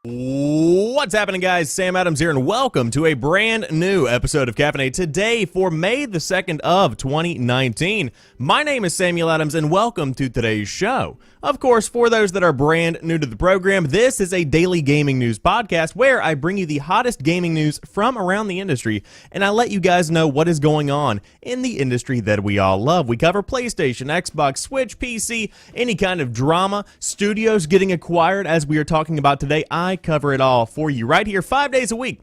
What's happening, guys? Sam Adams here, and welcome to a brand new episode of Caffeinate today for May the 2nd of 2019. My name is Samuel Adams, and welcome to today's show. Of course, for those that are brand new to the program, this is a daily gaming news podcast where I bring you the hottest gaming news from around the industry, and I let you guys know what is going on in the industry that we all love. We cover PlayStation, Xbox, Switch, PC, any kind of drama, studios getting acquired, as we are talking about today. I cover it all for you right here 5 days a week,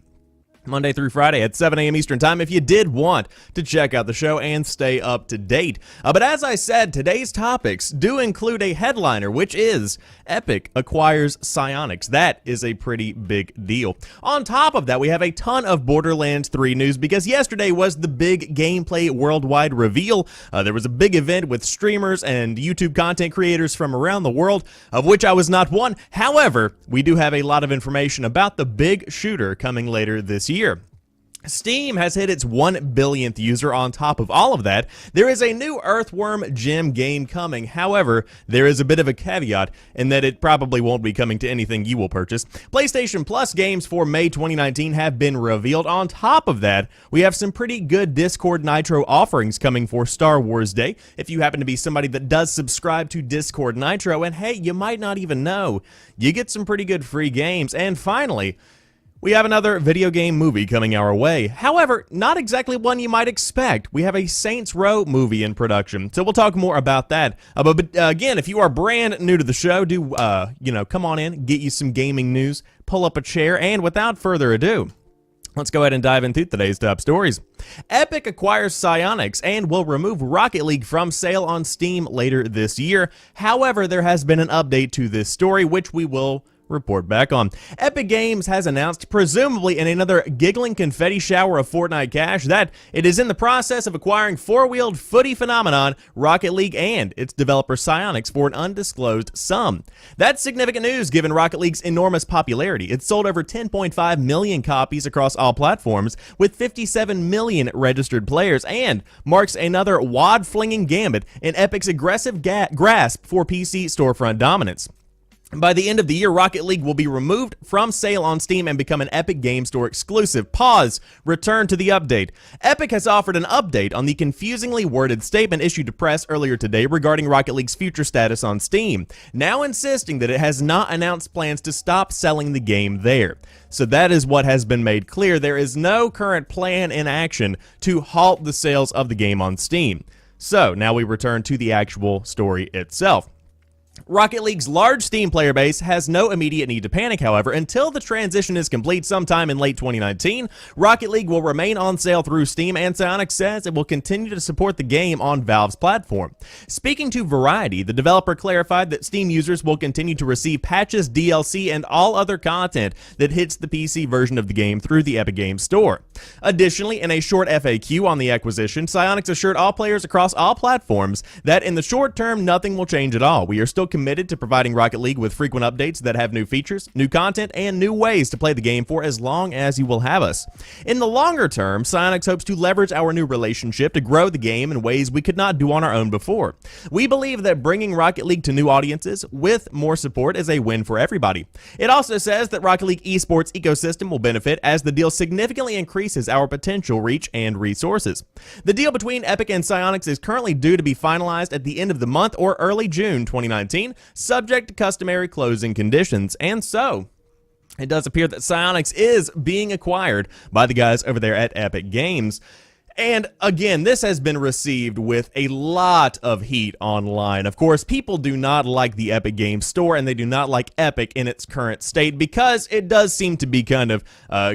Monday through Friday at 7 a.m. Eastern Time if you did want to check out the show and stay up to date. But as I said, today's topics do include a headliner, which is Epic acquires Psyonix. That is a pretty big deal. On top of that, we have a ton of Borderlands 3 news because yesterday was the big gameplay worldwide reveal. There was a big event with streamers and YouTube content creators from around the world, of which I was not one. However, we do have a lot of information about the big shooter coming later this year. Steam has hit its 1 billionth user. On top of all of that, there is a new Earthworm Jim game coming. However, there is a bit of a caveat in that it probably won't be coming to anything you will purchase. PlayStation Plus games for May 2019 have been revealed. On top of that, we have some pretty good Discord Nitro offerings coming for Star Wars Day. If you happen to be somebody that does subscribe to Discord Nitro, and hey, you might not even know, you get some pretty good free games. And finally, we have another video game movie coming our way. However, not exactly one you might expect. We have a Saints Row movie in production, so we'll talk more about that. But again, if you are brand new to the show, do come on in, get you some gaming news, pull up a chair, and without further ado, let's go ahead and dive into today's top stories. Epic acquires Psyonix and will remove Rocket League from sale on Steam later this year. However, there has been an update to this story, which we will report back on. Epic Games has announced, presumably in another giggling confetti shower of Fortnite cash, that it is in the process of acquiring four-wheeled footy phenomenon Rocket League and its developer Psyonix for an undisclosed sum. That's significant news given Rocket League's enormous popularity. It's sold over 10.5 million copies across all platforms with 57 million registered players and marks another wad-flinging gambit in Epic's aggressive grasp for PC storefront dominance. By the end of the year, Rocket League will be removed from sale on Steam and become an Epic Game Store exclusive. Pause. Return to the update. Epic has offered an update on the confusingly worded statement issued to press earlier today regarding Rocket League's future status on Steam, now insisting that it has not announced plans to stop selling the game there. So that is what has been made clear. There is no current plan in action to halt the sales of the game on Steam. So now we return to the actual story itself. Rocket League's large Steam player base has no immediate need to panic, however. Until the transition is complete sometime in late 2019, Rocket League will remain on sale through Steam, and Psyonix says it will continue to support the game on Valve's platform. Speaking to Variety, the developer clarified that Steam users will continue to receive patches, DLC, and all other content that hits the PC version of the game through the Epic Games Store. Additionally, in a short FAQ on the acquisition, Psyonix assured all players across all platforms that in the short term, nothing will change at all. We are still committed to providing Rocket League with frequent updates that have new features, new content, and new ways to play the game for as long as you will have us. In the longer term, Psyonix hopes to leverage our new relationship to grow the game in ways we could not do on our own before. We believe that bringing Rocket League to new audiences with more support is a win for everybody. It also says that Rocket League esports ecosystem will benefit as the deal significantly increases our potential reach and resources. The deal between Epic and Psyonix is currently due to be finalized at the end of the month or early June 2019, subject to customary closing conditions. And so it does appear that Psyonix is being acquired by the guys over there at Epic Games. And again, this has been received with a lot of heat online. Of course, people do not like the Epic Games Store, and they do not like Epic in its current state because it does seem to be kind of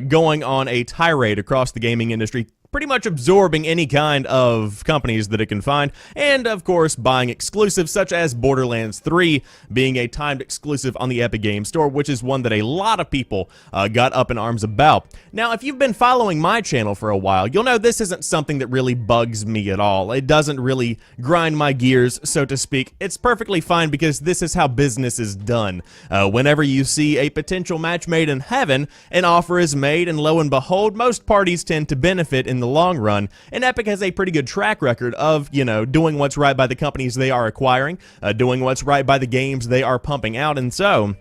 going on a tirade across the gaming industry, pretty much absorbing any kind of companies that it can find, and of course buying exclusives such as Borderlands 3 being a timed exclusive on the Epic Games Store, which is one that a lot of people got up in arms about. Now, if you've been following my channel for a while, you'll know this isn't something that really bugs me at all. It doesn't really grind my gears, so to speak. It's perfectly fine because this is how business is done. Whenever you see a potential match made in heaven, an offer is made, and lo and behold, most parties tend to benefit in the long run, and Epic has a pretty good track record of, doing what's right by the companies they are acquiring, doing what's right by the games they are pumping out, and so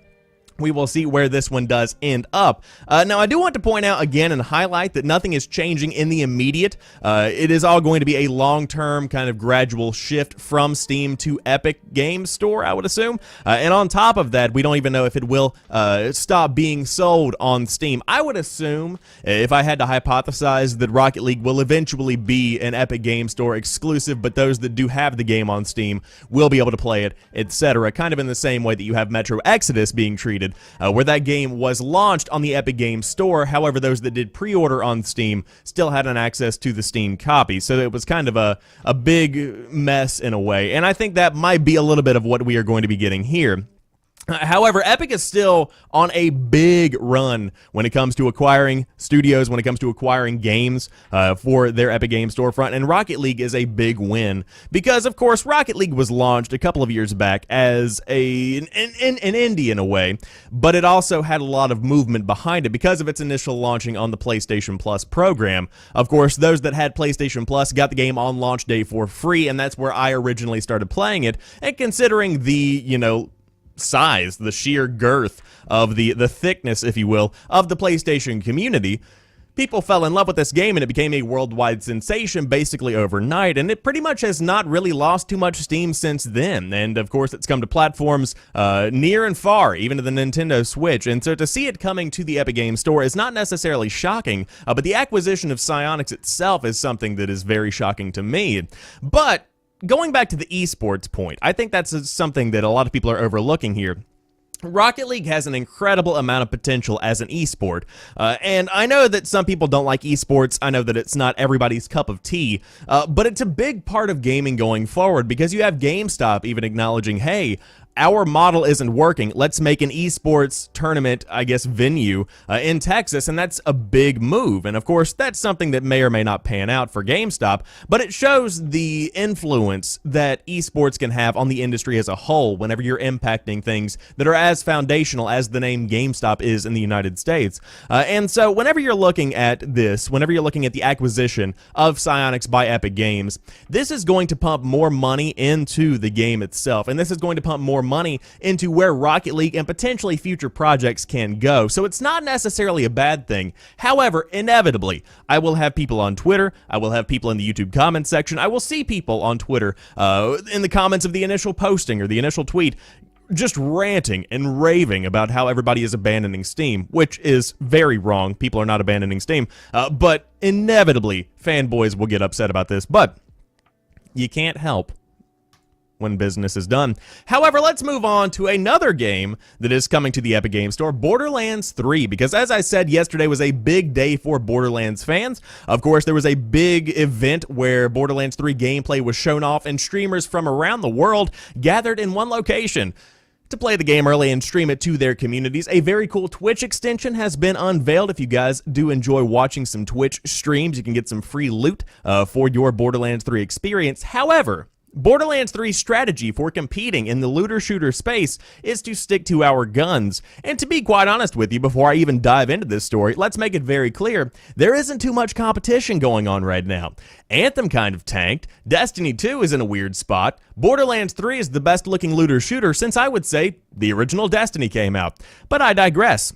We will see where this one does end up. Now, I do want to point out again and highlight that nothing is changing in the immediate. It is all going to be a long-term kind of gradual shift from Steam to Epic Games Store, I would assume. And on top of that, we don't even know if it will stop being sold on Steam. I would assume, if I had to hypothesize, that Rocket League will eventually be an Epic Games Store exclusive, but those that do have the game on Steam will be able to play it, etc. Kind of in the same way that you have Metro Exodus being treated, where that game was launched on the Epic Games Store. However, those that did pre-order on Steam still had an access to the Steam copy, so it was kind of a big mess in a way, and I think that might be a little bit of what we are going to be getting here. However, Epic is still on a big run when it comes to acquiring studios, when it comes to acquiring games for their Epic Games storefront, and Rocket League is a big win because, of course, Rocket League was launched a couple of years back as an indie in a way, but it also had a lot of movement behind it because of its initial launching on the PlayStation Plus program. Of course, those that had PlayStation Plus got the game on launch day for free, and that's where I originally started playing it, and considering the, size, the sheer girth of the thickness, if you will, of the PlayStation community, people fell in love with this game and it became a worldwide sensation basically overnight, and it pretty much has not really lost too much steam since then. And of course, it's come to platforms near and far, even to the Nintendo Switch, and so to see it coming to the Epic Games Store is not necessarily shocking, but the acquisition of Psyonix itself is something that is very shocking to me. But going back to the esports point, I think that's something that a lot of people are overlooking here. Rocket League has an incredible amount of potential as an esport, and I know that some people don't like esports. I know that it's not everybody's cup of tea, but it's a big part of gaming going forward because you have GameStop even acknowledging, hey, our model isn't working. Let's make an esports tournament, I guess, venue in Texas, and that's a big move. And of course, that's something that may or may not pan out for GameStop, but it shows the influence that esports can have on the industry as a whole whenever you're impacting things that are as foundational as the name GameStop is in the United States. And so whenever you're looking at this, whenever you're looking at the acquisition of Psyonix by Epic Games, this is going to pump more money into the game itself, and this is going to pump more money into where Rocket League and potentially future projects can go. So it's not necessarily a bad thing. However, inevitably, I will have people on Twitter, I will have people in the YouTube comment section, I will see people on Twitter in the comments of the initial posting or the initial tweet just ranting and raving about how everybody is abandoning Steam, which is very wrong. People are not abandoning Steam, but inevitably fanboys will get upset about this, but you can't help when business is done. However, let's move on to another game that is coming to the Epic Games Store, Borderlands 3, because as I said, yesterday was a big day for Borderlands fans. Of course, there was a big event where Borderlands 3 gameplay was shown off, and streamers from around the world gathered in one location to play the game early and stream it to their communities. A very cool Twitch extension has been unveiled. If you guys do enjoy watching some Twitch streams, you can get some free loot for your Borderlands 3 experience. However, Borderlands 3's strategy for competing in the looter-shooter space is to stick to our guns. And to be quite honest with you, before I even dive into this story, let's make it very clear, there isn't too much competition going on right now. Anthem kind of tanked, Destiny 2 is in a weird spot, Borderlands 3 is the best-looking looter-shooter since I would say the original Destiny came out. But I digress.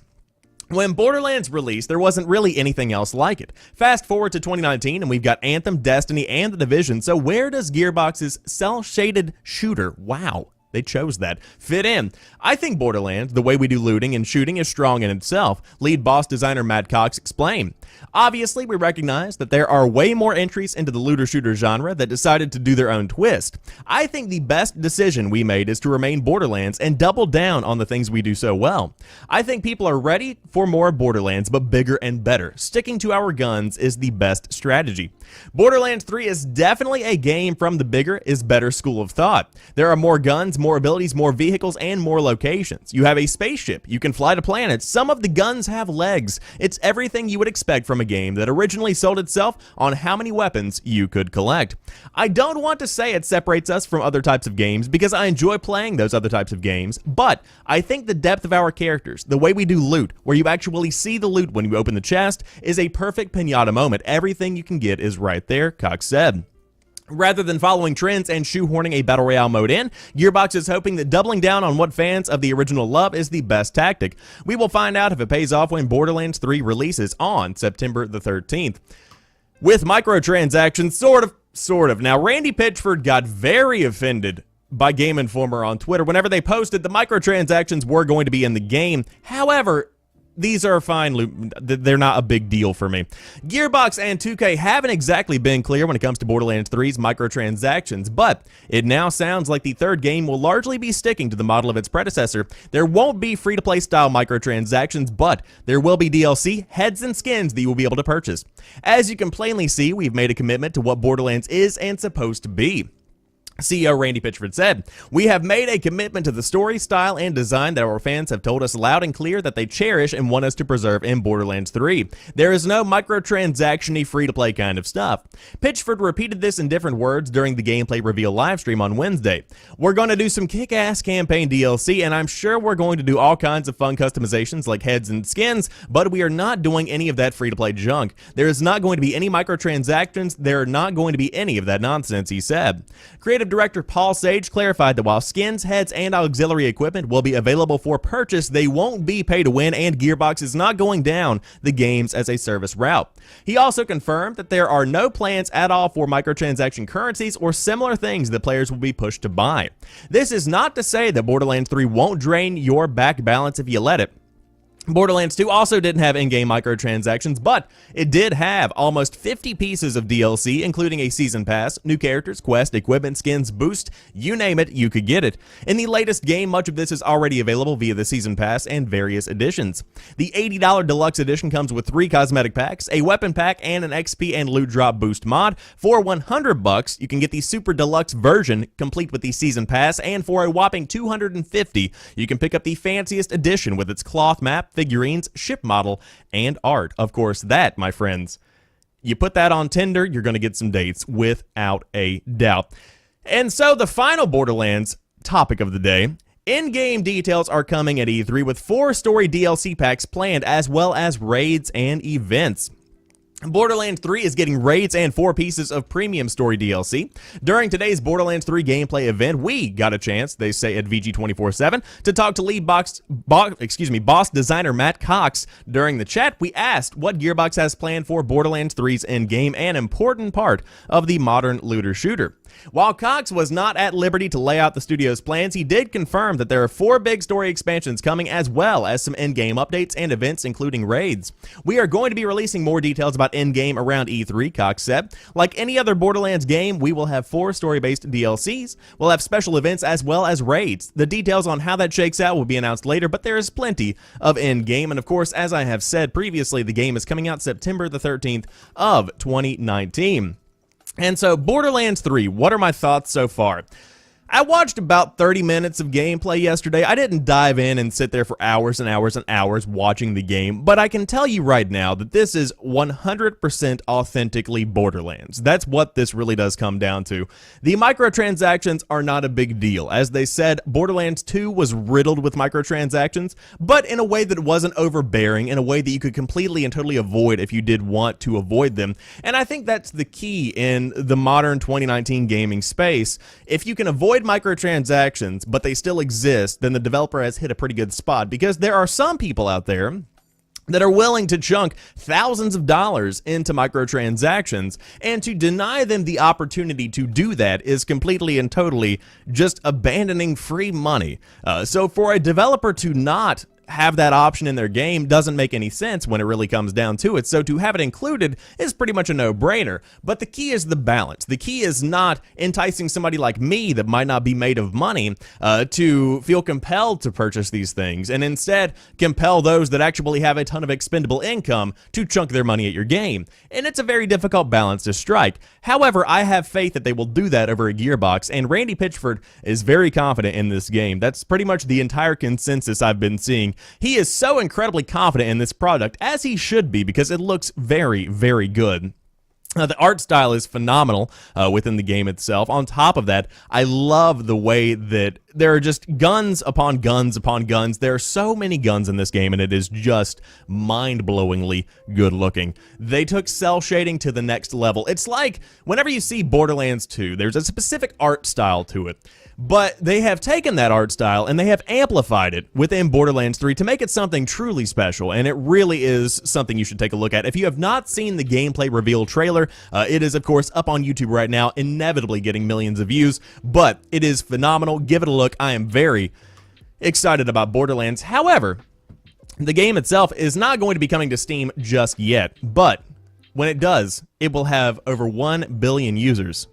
When Borderlands released, there wasn't really anything else like it. Fast forward to 2019, and we've got Anthem, Destiny, and The Division, so where does Gearbox's cel-shaded shooter, wow, they chose that, fit in? I think Borderlands, the way we do looting and shooting, is strong in itself. Lead boss designer Matt Cox explained. Obviously, we recognize that there are way more entries into the looter-shooter genre that decided to do their own twist. I think the best decision we made is to remain Borderlands and double down on the things we do so well. I think people are ready for more Borderlands, but bigger and better. Sticking to our guns is the best strategy. Borderlands 3 is definitely a game from the bigger is better school of thought. There are more guns, more abilities, more vehicles, and more locations. You have a spaceship. You can fly to planets. Some of the guns have legs. It's everything you would expect from a game that originally sold itself on how many weapons you could collect. I don't want to say it separates us from other types of games because I enjoy playing those other types of games, but I think the depth of our characters, the way we do loot, where you actually see the loot when you open the chest, is a perfect pinata moment. Everything you can get is right there, Cox said. Rather than following trends and shoehorning a Battle Royale mode in, Gearbox is hoping that doubling down on what fans of the original love is the best tactic. We will find out if it pays off when Borderlands 3 releases on September the 13th. With microtransactions, sort of. Now, Randy Pitchford got very offended by Game Informer on Twitter whenever they posted the microtransactions were going to be in the game. However, these are fine. They're not a big deal for me. Gearbox and 2K haven't exactly been clear when it comes to Borderlands 3's microtransactions, but it now sounds like the third game will largely be sticking to the model of its predecessor. There won't be free-to-play style microtransactions, but there will be DLC, heads, and skins that you will be able to purchase. As you can plainly see, we've made a commitment to what Borderlands is and supposed to be. CEO Randy Pitchford said, "We have made a commitment to the story, style, and design that our fans have told us loud and clear that they cherish and want us to preserve in Borderlands 3. There is no microtransaction-y free-to-play kind of stuff." Pitchford repeated this in different words during the gameplay reveal livestream on Wednesday. "We're going to do some kick-ass campaign DLC, and I'm sure we're going to do all kinds of fun customizations like heads and skins, but we are not doing any of that free-to-play junk. There is not going to be any microtransactions. There are not going to be any of that nonsense," he said. Creative Director Paul Sage clarified that while skins, heads, and auxiliary equipment will be available for purchase, they won't be pay to win, and Gearbox is not going down the games as a service route. He also confirmed that there are no plans at all for microtransaction currencies or similar things that players will be pushed to buy. This is not to say that Borderlands 3 won't drain your back balance if you let it. Borderlands 2 also didn't have in-game microtransactions, but it did have almost 50 pieces of DLC, including a season pass, new characters, quest, equipment, skins, boost, you name it, you could get it. In the latest game, much of this is already available via the season pass and various editions. The $80 deluxe edition comes with 3 cosmetic packs, a weapon pack, and an XP and loot drop boost mod. For $100, you can get the super deluxe version, complete with the season pass, and for a whopping $250, you can pick up the fanciest edition with its cloth map, figurines, ship model, and art. Of course, that, my friends, you put that on Tinder, you're going to get some dates without a doubt. And so the final Borderlands topic of the day, in-game details are coming at E3 with 4 story DLC packs planned as well as raids and events. Borderlands 3 is getting raids and 4 pieces of premium story DLC. During today's Borderlands 3 gameplay event, we got a chance, they say at VG247, to talk to lead boss designer Matt Cox. During the chat, we asked what Gearbox has planned for Borderlands 3's endgame, an important part of the modern looter shooter. While Cox was not at liberty to lay out the studio's plans, he did confirm that there are 4 big story expansions coming as well as some endgame updates and events including raids. "We are going to be releasing more details about endgame around E3, Cox said. Like any other Borderlands game, we will have 4 story-based DLCs. We'll have special events as well as raids. The details on how that shakes out will be announced later, but there is plenty of endgame. And of course, as I have said previously, the game is coming out September the 13th of 2019. And so, Borderlands 3, what are my thoughts so far? I watched about 30 minutes of gameplay yesterday. I didn't dive in and sit there for hours and hours and hours watching the game, but I can tell you right now that this is 100% authentically Borderlands. That's what this really does come down to. The microtransactions are not a big deal. As they said, Borderlands 2 was riddled with microtransactions, but in a way that wasn't overbearing, in a way that you could completely and totally avoid if you did want to avoid them. And I think that's the key in the modern 2019 gaming space. If you can avoid microtransactions, but they still exist, then the developer has hit a pretty good spot, because there are some people out there that are willing to chunk thousands of dollars into microtransactions, and to deny them the opportunity to do that is completely and totally just abandoning free money. So for a developer to not have that option in their game doesn't make any sense when it really comes down to it. So to have it included is pretty much a no-brainer. But the key is the balance. The key is not enticing somebody like me that might not be made of money to feel compelled to purchase these things, and instead compel those that actually have a ton of expendable income to chunk their money at your game. And it's a very difficult balance to strike. However, I have faith that they will do that over at Gearbox, and Randy Pitchford is very confident in this game. That's pretty much the entire consensus I've been seeing. He is so incredibly confident in this product, as he should be, because it looks very, very good. The art style is phenomenal within the game itself. On top of that, I love the way that there are just guns upon guns upon guns. There are so many guns in this game, and it is just mind-blowingly good looking. They took cell shading to the next level. It's like whenever you see Borderlands 2, there's a specific art style to it. But they have taken that art style and they have amplified it within Borderlands 3 to make it something truly special, and it really is something you should take a look at. If you have not seen the gameplay reveal trailer, it is, of course, up on YouTube right now, inevitably getting millions of views, but it is phenomenal. Give it a look. I am very excited about Borderlands. However, the game itself is not going to be coming to Steam just yet, but when it does, it will have over 1 billion users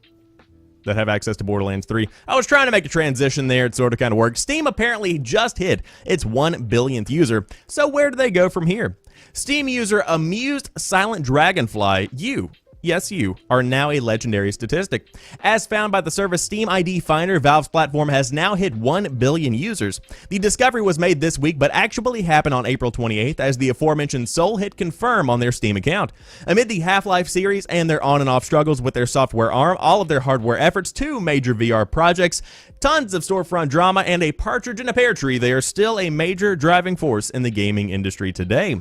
that have access to Borderlands 3. I was trying to make a transition there. It sort of kind of worked. Steam apparently just hit its 1 billionth user. So where do they go from here? Steam user Amused Silent Dragonfly, yes, you are now a legendary statistic. As found by the service Steam ID Finder, Valve's platform has now hit 1 billion users. The discovery was made this week, but actually happened on April 28th as the aforementioned Soul hit confirm on their Steam account. Amid the Half-Life series and their on and off struggles with their software arm, all of their hardware efforts, 2 major VR projects, tons of storefront drama, and a partridge in a pear tree, they are still a major driving force in the gaming industry today.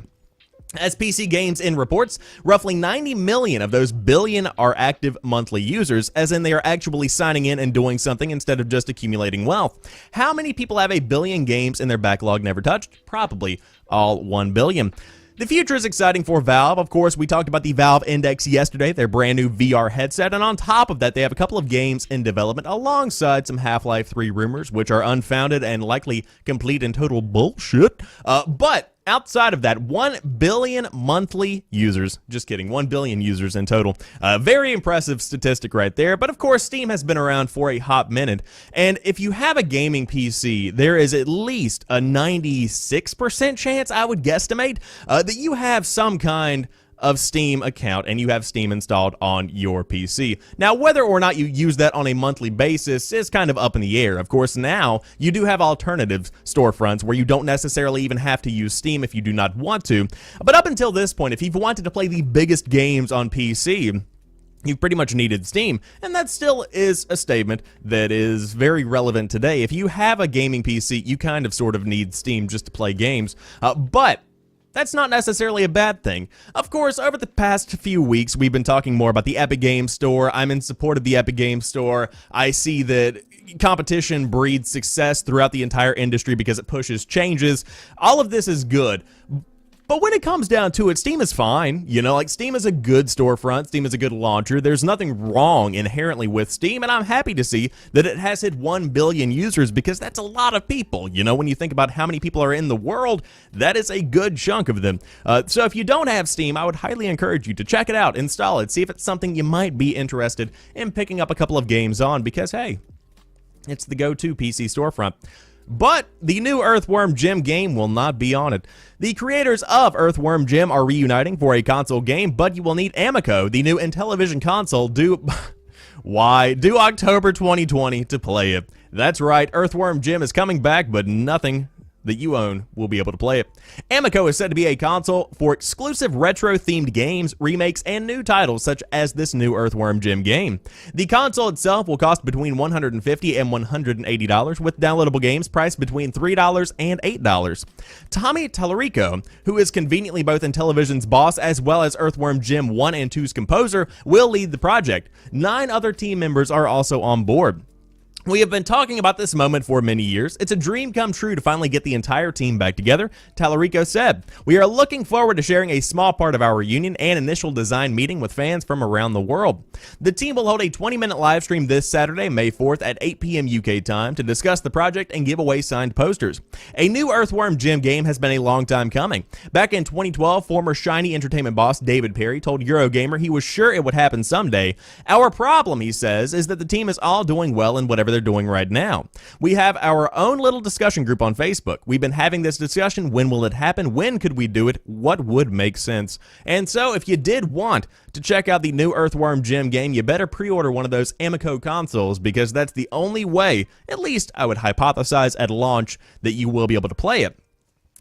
As PC Games In reports, roughly 90 million of those billion are active monthly users, as in they are actually signing in and doing something instead of just accumulating wealth. How many people have a billion games in their backlog never touched? Probably all 1 billion. The future is exciting for Valve. Of course, we talked about the Valve Index yesterday, their brand new VR headset, and on top of that, they have a couple of games in development alongside some Half-Life 3 rumors, which are unfounded and likely complete and total bullshit. But outside of that, 1 billion monthly users. Just kidding, 1 billion users in total. Very impressive statistic right there. But of course, Steam has been around for a hot minute. And if you have a gaming PC, there is at least a 96% chance, I would guesstimate, that you have some kind of Steam account and you have Steam installed on your PC. Now, whether or not you use that on a monthly basis is kind of up in the air. Of course, now you do have alternative storefronts where you don't necessarily even have to use Steam if you do not want to. But up until this point, if you've wanted to play the biggest games on PC, you've pretty much needed Steam, and that still is a statement that is very relevant today. If you have a gaming PC, you kind of sort of need Steam just to play games, but that's not necessarily a bad thing. Of course, over the past few weeks, we've been talking more about the Epic Games Store. I'm in support of the Epic Games Store. I see that competition breeds success throughout the entire industry because it pushes changes. All of this is good. But when it comes down to it, Steam is fine. You know, like, Steam is a good storefront. Steam is a good launcher. There's nothing wrong inherently with Steam, and I'm happy to see that it has hit 1 billion users because that's a lot of people. You know, when you think about how many people are in the world, that is a good chunk of them. So if you don't have Steam, I would highly encourage you to check it out, install it, see if it's something you might be interested in picking up a couple of games on because, hey, it's the go-to PC storefront. But the new Earthworm Jim game will not be on it. The creators of Earthworm Jim are reuniting for a console game, but you will need Amico, the new Intellivision console, due October 2020 to play it. That's right, Earthworm Jim is coming back, but nothing that you own will be able to play it. Amico is said to be a console for exclusive retro-themed games, remakes, and new titles such as this new Earthworm Jim game. The console itself will cost between $150 and $180, with downloadable games priced between $3 and $8. Tommy Tallarico, who is conveniently both Intellivision's boss as well as Earthworm Jim 1 and 2's composer, will lead the project. 9 other team members are also on board. We have been talking about this moment for many years. It's a dream come true to finally get the entire team back together, Tallarico said. We are looking forward to sharing a small part of our reunion and initial design meeting with fans from around the world. The team will hold a 20-minute live stream this Saturday, May 4th at 8 p.m. UK time to discuss the project and give away signed posters. A new Earthworm Jim game has been a long time coming. Back in 2012, former Shiny Entertainment boss David Perry told Eurogamer he was sure it would happen someday. Our problem, he says, is that the team is all doing well in whatever they're doing right now. We have our own little discussion group on Facebook. We've been having this discussion. When will it happen? When could we do it? What would make sense? And so if you did want to check out the new Earthworm Jim game, you better pre-order one of those Amico consoles because that's the only way, at least I would hypothesize at launch, that you will be able to play it.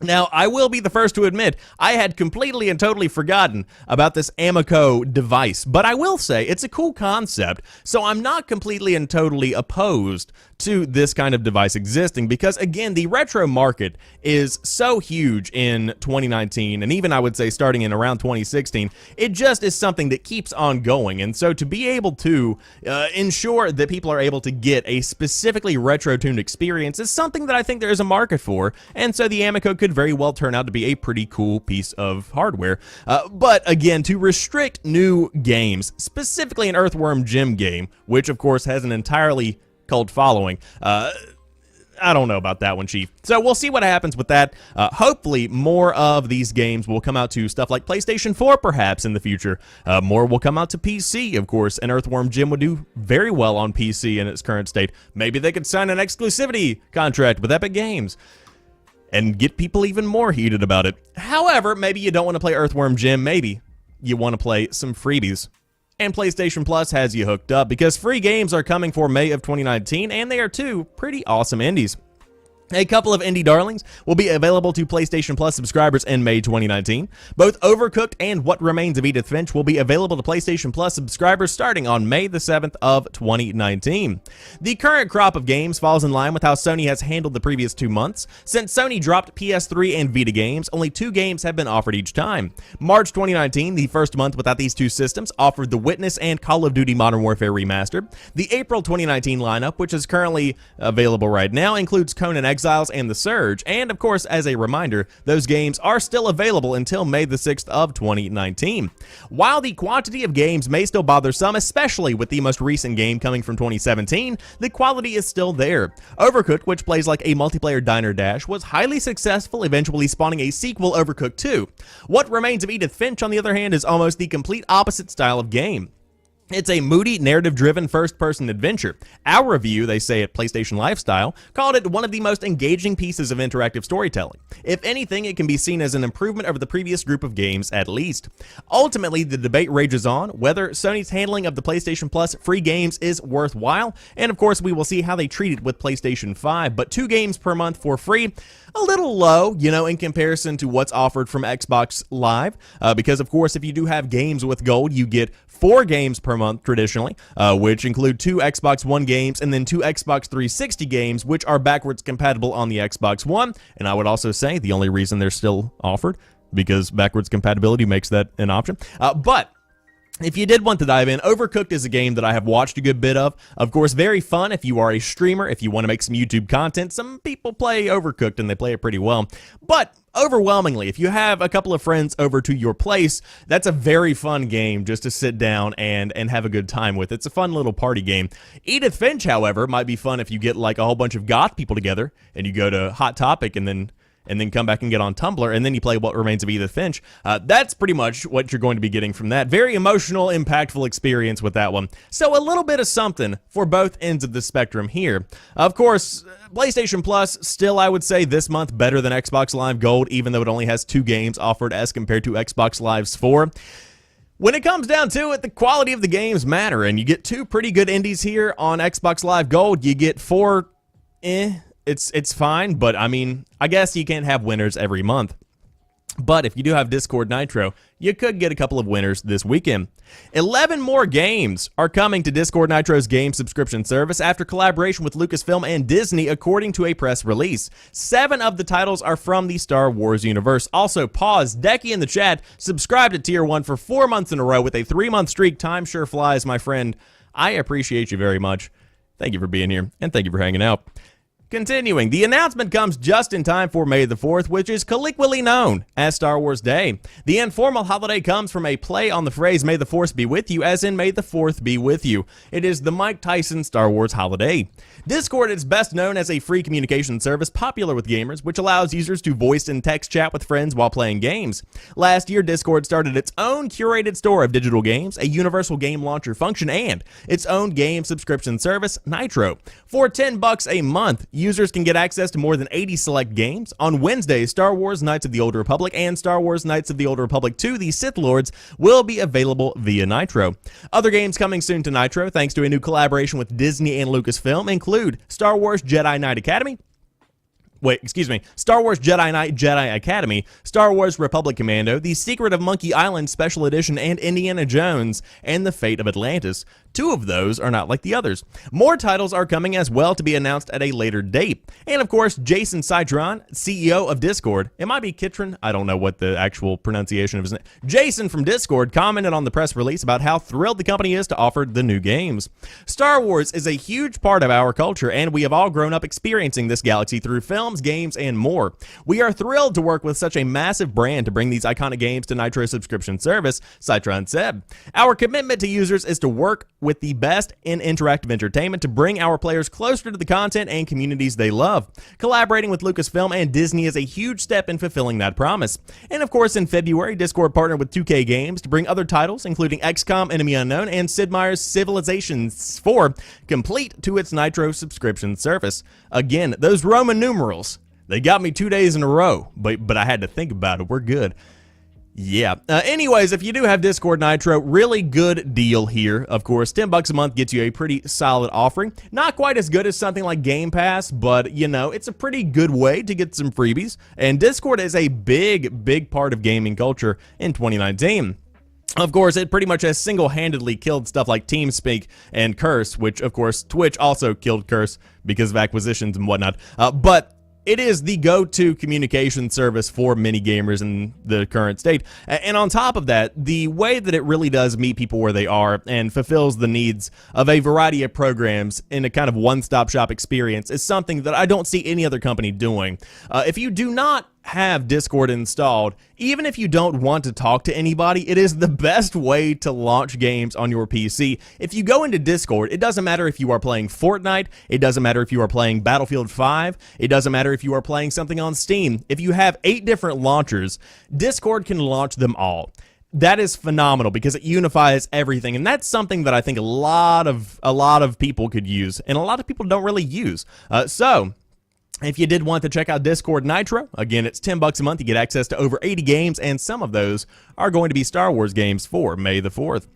Now, I will be the first to admit, I had completely and totally forgotten about this Amico device, but I will say it's a cool concept, so I'm not completely and totally opposed to this kind of device existing because, again, the retro market is so huge in 2019, and even I would say starting in around 2016, it just is something that keeps on going, and so to be able to ensure that people are able to get a specifically retro-tuned experience is something that I think there is a market for, and so the Amico could very well turn out to be a pretty cool piece of hardware. But again, to restrict new games, specifically an Earthworm Jim game, which of course has an entirely cult following, I don't know about that one, Chief. So we'll see what happens with that. Hopefully, more of these games will come out to stuff like PlayStation 4, perhaps, in the future. More will come out to PC, of course, and Earthworm Jim would do very well on PC in its current state. Maybe they could sign an exclusivity contract with Epic Games and get people even more heated about it. However, maybe you don't want to play Earthworm Jim. Maybe you want to play some freebies. And PlayStation Plus has you hooked up because free games are coming for May of 2019, and they are two pretty awesome indies. A couple of indie darlings will be available to PlayStation Plus subscribers in May 2019. Both Overcooked and What Remains of Edith Finch will be available to PlayStation Plus subscribers starting on May the 7th of 2019. The current crop of games falls in line with how Sony has handled the previous 2 months. Since Sony dropped PS3 and Vita games, only 2 games have been offered each time. March 2019, the first month without these 2 systems, offered The Witness and Call of Duty Modern Warfare Remastered. The April 2019 lineup, which is currently available right now, includes Conan Exiles and The Surge, and of course, as a reminder, those games are still available until May the 6th of 2019. While the quantity of games may still bother some, especially with the most recent game coming from 2017, the quality is still there. Overcooked, which plays like a multiplayer diner dash, was highly successful, eventually spawning a sequel, Overcooked 2. What Remains of Edith Finch, on the other hand, is almost the complete opposite style of game. It's a moody, narrative-driven first-person adventure. Our review, they say at PlayStation Lifestyle, called it one of the most engaging pieces of interactive storytelling. If anything, it can be seen as an improvement over the previous group of games, at least. Ultimately, the debate rages on whether Sony's handling of the PlayStation Plus free games is worthwhile, and of course, we will see how they treat it with PlayStation 5, but 2 games per month for free, a little low, you know, in comparison to what's offered from Xbox Live, because of course, if you do have games with gold, you get 4 games per month traditionally, which include 2 Xbox One games and then 2 Xbox 360 games, which are backwards compatible on the Xbox One. And I would also say the only reason they're still offered because backwards compatibility makes that an option. But if you did want to dive in, Overcooked is a game that I have watched a good bit of. Of course, very fun if you are a streamer, if you want to make some YouTube content. Some people play Overcooked and they play it pretty well. But overwhelmingly, if you have a couple of friends over to your place, that's a very fun game just to sit down and have a good time with. It's a fun little party game. Edith Finch, however, might be fun if you get like a whole bunch of goth people together and you go to Hot Topic and then come back and get on Tumblr, and then you play What Remains of Edith Finch. That's pretty much what you're going to be getting from that. Very emotional, impactful experience with that one. So a little bit of something for both ends of the spectrum here. Of course, PlayStation Plus, still I would say this month better than Xbox Live Gold, even though it only has 2 games offered as compared to Xbox Live's 4. When it comes down to it, the quality of the games matter, and you get 2 pretty good indies here on Xbox Live Gold. You get 4, It's fine, but I mean, I guess you can't have winners every month. But if you do have Discord Nitro, you could get a couple of winners this weekend. 11 more games are coming to Discord Nitro's game subscription service after collaboration with Lucasfilm and Disney, according to a press release. 7 of the titles are from the Star Wars universe. Also, pause, Decky in the chat, subscribed to Tier 1 for 4 months in a row with a 3-month streak. Time sure flies, my friend. I appreciate you very much. Thank you for being here, and thank you for hanging out. Continuing, the announcement comes just in time for May the 4th, which is colloquially known as Star Wars Day. The informal holiday comes from a play on the phrase, "May the Force be with you," as in May the 4th be with you. It is the Mike Tyson Star Wars holiday. Discord is best known as a free communication service popular with gamers, which allows users to voice and text chat with friends while playing games. Last year, Discord started its own curated store of digital games, a universal game launcher function, and its own game subscription service, Nitro. For $10 a month, users can get access to more than 80 select games. On Wednesday, Star Wars Knights of the Old Republic and Star Wars Knights of the Old Republic 2, The Sith Lords, will be available via Nitro. Other games coming soon to Nitro, thanks to a new collaboration with Disney and Lucasfilm, include Star Wars Jedi Knight Academy, Star Wars Jedi Knight Jedi Academy, Star Wars Republic Commando, The Secret of Monkey Island Special Edition, and Indiana Jones and the Fate of Atlantis. 2 of those are not like the others. More titles are coming as well to be announced at a later date. And of course, Jason Citron, CEO of Discord, it might be Kitron, I don't know what the actual pronunciation of his name. Jason from Discord commented on the press release about how thrilled the company is to offer the new games. Star Wars is a huge part of our culture, and we have all grown up experiencing this galaxy through films, games, and more. We are thrilled to work with such a massive brand to bring these iconic games to Nitro subscription service, Citron said. Our commitment to users is to work with the best in interactive entertainment to bring our players closer to the content and communities they love. Collaborating with Lucasfilm and Disney is a huge step in fulfilling that promise. And of course, in February, Discord partnered with 2K Games to bring other titles, including XCOM Enemy Unknown and Sid Meier's Civilization 4, complete to its Nitro subscription service. Again, those Roman numerals, they got me 2 days in a row, but I had to think about it. We're good. Yeah. Anyways, if you do have Discord Nitro, really good deal here. Of course, $10 a month gets you a pretty solid offering. Not quite as good as something like Game Pass, but, you know, it's a pretty good way to get some freebies. And Discord is a big part of gaming culture in 2019. Of course, it pretty much has single-handedly killed stuff like TeamSpeak and Curse, which, of course, Twitch also killed Curse because of acquisitions and whatnot. But it is the go-to communication service for many gamers in the current state. And on top of that, the way that it really does meet people where they are and fulfills the needs of a variety of programs in a kind of one-stop shop experience is something that I don't see any other company doing. If you do not have Discord installed, even if you don't want to talk to anybody, it is the best way to launch games on your PC. If you go into Discord, it doesn't matter if you are playing Fortnite, it doesn't matter if you are playing Battlefield 5, it doesn't matter if you are playing something on Steam. If you have 8 different launchers, Discord can launch them all. That is phenomenal because it unifies everything, and that's something that I think a lot of people could use, and a lot of people don't really use. So if you did want to check out Discord Nitro, again, it's $10 a month. You get access to over 80 games, and some of those are going to be Star Wars games for May the 4th.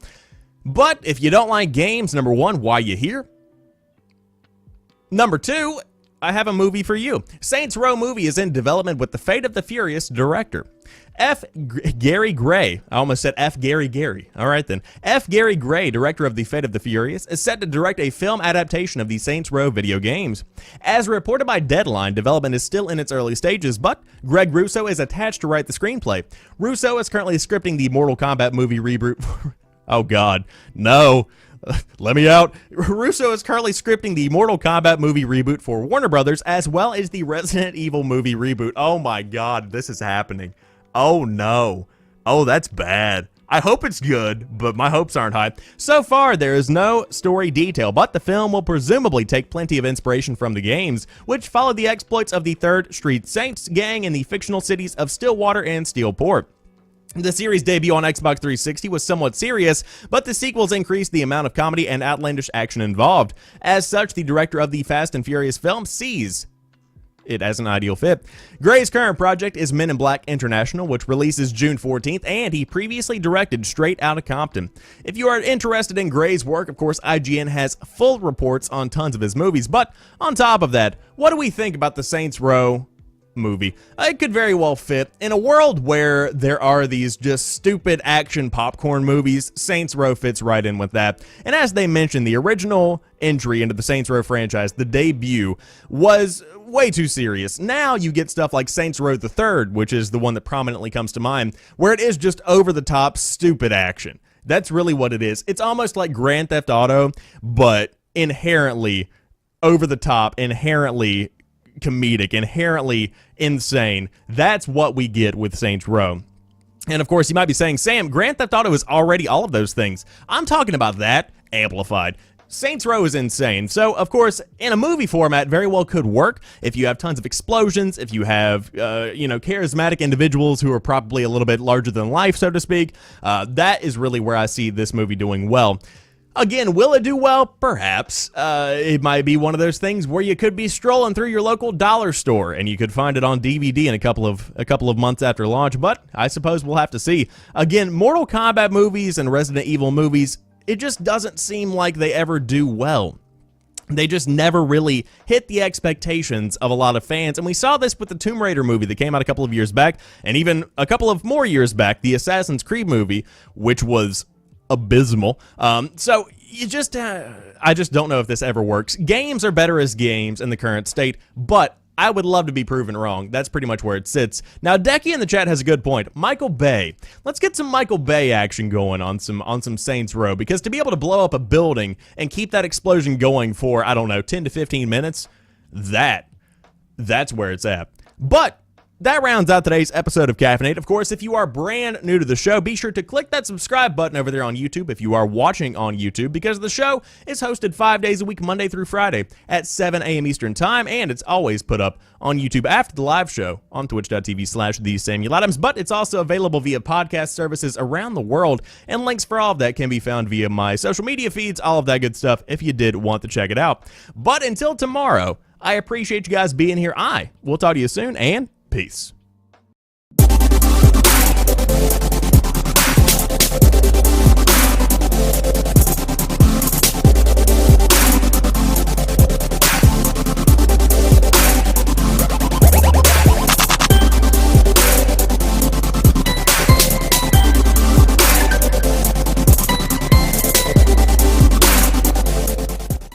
But if you don't like games, number 1, why you here? Number 2, I have a movie for you. Saints Row movie is in development with the Fate of the Furious director. Gary Gray, I almost said F. Gary Gary. All right then. F. Gary Gray, director of The Fate of the Furious, is set to direct a film adaptation of the Saints Row video games. As reported by Deadline, development is still in its early stages, but Greg Russo is attached to write the screenplay. Russo is currently scripting the Mortal Kombat movie reboot. Oh God, no. Let me out. Russo is currently scripting the Mortal Kombat movie reboot for Warner Brothers, as well as the Resident Evil movie reboot. Oh my God, this is happening. Oh no. Oh, that's bad. I hope it's good, but my hopes aren't high. So far, there is no story detail, but the film will presumably take plenty of inspiration from the games, which followed the exploits of the 3rd Street Saints gang in the fictional cities of Stillwater and Steelport. The series' debut on Xbox 360 was somewhat serious, but the sequels increased the amount of comedy and outlandish action involved. As such, the director of the Fast and Furious film sees it as an ideal fit. Gray's current project is Men in Black International, which releases June 14th, and he previously directed Straight Outta Compton. If you are interested in Gray's work, of course, IGN has full reports on tons of his movies, but on top of that, what do we think about the Saints Row movie? It could very well fit. In a world where there are these just stupid action popcorn movies, Saints Row fits right in with that. And as they mentioned, the original entry into the Saints Row franchise, the debut, was way too serious. Now you get stuff like Saints Row the Third, which is the one that prominently comes to mind, where it is just over-the-top stupid action. That's really what it is. It's almost like Grand Theft Auto, but inherently over-the-top, inherently comedic, inherently insane. That's what we get with Saints Row. And of course, you might be saying, Sam, Grand Theft Auto is already all of those things. I'm talking about that amplified. Saints Row is insane. So, of course, in a movie format, very well could work if you have tons of explosions, if you have, charismatic individuals who are probably a little bit larger than life, so to speak. That is really where I see this movie doing well. Again, will it do well? Perhaps. It might be one of those things where you could be strolling through your local dollar store and you could find it on DVD in a couple of months after launch, but I suppose we'll have to see. Again, Mortal Kombat movies and Resident Evil movies, it just doesn't seem like they ever do well. they just never really hit the expectations of a lot of fans. And we saw this with the Tomb Raider movie that came out a couple of years back, and even a couple of more years back, the Assassin's Creed movie, which was abysmal. So you just, I just don't know if this ever works. Games are better as games in the current state, but I would love to be proven wrong. That's pretty much where it sits. Now, Decky in the chat has a good point. Michael Bay. Let's get some Michael Bay action going on some Saints Row, because to be able to blow up a building and keep that explosion going for, I don't know, 10 to 15 minutes, that's where it's at. But that rounds out today's episode of Caffeinate. Of course, if you are brand new to the show, be sure to click that subscribe button over there on YouTube if you are watching on YouTube, because the show is hosted 5 days a week, Monday through Friday at 7 a.m. Eastern Time, and it's always put up on YouTube after the live show on twitch.tv/thesamueladams, but it's also available via podcast services around the world, and links for all of that can be found via my social media feeds, all of that good stuff, if you did want to check it out. But until tomorrow, I appreciate you guys being here. I will talk to you soon, and peace.